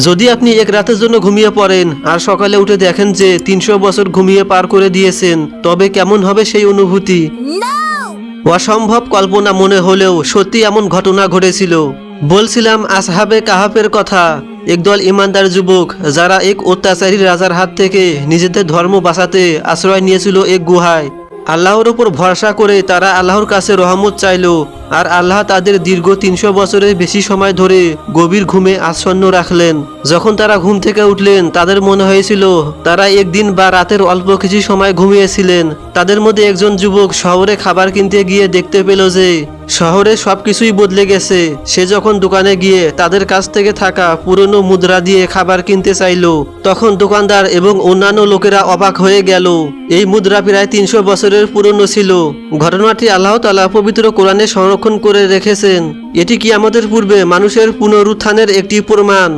যদি আপনি এক রাতের জন্য ঘুমিয়ে পড়েন আর সকালে উঠে দেখেন যে 300 বছর ঘুমিয়ে পার করে দিয়েছেন, তবে কেমন হবে সেই অনুভূতি? অসম্ভব কল্পনা মনে হলেও সত্যি এমন ঘটনা ঘটেছিল। বলছিলাম আসহাবে কাহাফের কথা, একদল ইমানদার যুবক যারা এক অত্যাচারী রাজার হাত থেকে নিজেদের ধর্ম বাঁচাতে আশ্রয় নিয়েছিল এক গুহায়। আল্লাহর উপর ভরসা করে তারা আল্লাহর কাছে রহমত চাইল, আর আল্লাহ তাদের দীর্ঘ 300 বছরের বেশি সময় ধরে গভীর ঘুমে আচ্ছন্ন রাখলেন। যখন তারা ঘুম থেকে উঠলেন তাদের মনে হয়েছিল তারা একদিন বা রাতের অল্প কিছু সময় ঘুমিয়েছিলেন। তাদের মধ্যে একজন যুবক শহরে খাবার কিনতে গিয়ে দেখতে পেল যে শহরে সবকিছুই বদলে গেছে। সে যখন দোকানে গিয়ে তাদের কাছ থেকে থাকা পুরনো মুদ্রা দিয়ে খাবার কিনতে চাইল, তখন দোকানদার এবং অন্যান্য লোকেরা অবাক হয়ে গেল। এই মুদ্রা প্রায় 300 বছরের পুরনো ছিল। ঘটনাটি আল্লাহ তাআলা পবিত্র কোরআনে সংরক্ষণ করে রেখেছেন। এটি কিয়ামতের পূর্বে মানুষের পুনরুত্থানের একটি প্রমাণ।